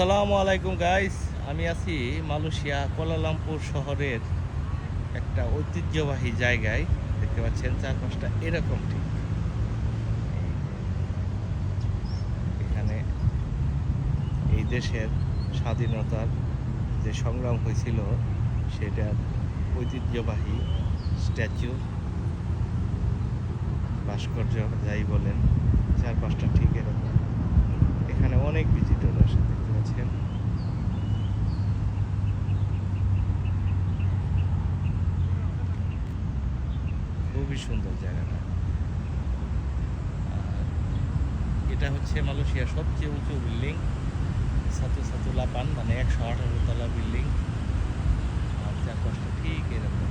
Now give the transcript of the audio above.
আসসালামু আলাইকুম গাইস, আমি আছি মালয়েশিয়া কুয়ালালামপুর শহরের একটা ঐতিহ্যবাহী জায়গায়। দেখতে পাচ্ছেন চারপাশটা এরকম ঠিক। এখানে এই দেশের স্বাধীনতার যে সংগ্রাম হয়েছিল সেটার ঐতিহ্যবাহী স্ট্যাচু, ভাস্কর্য যাই বলেন, চারপাশটা ঠিক এরকম। এখানে অনেক ভিজিটর আসে, দেখতে পাচ্ছেন। খুবই সুন্দর জায়গাটা। আর এটা হচ্ছে মালয়েশিয়ার সবচেয়ে উঁচু বিল্ডিং, সাতু লাপান, মানে 118 তলা বিল্ডিং। আর চারপাশটা ঠিক এরকম।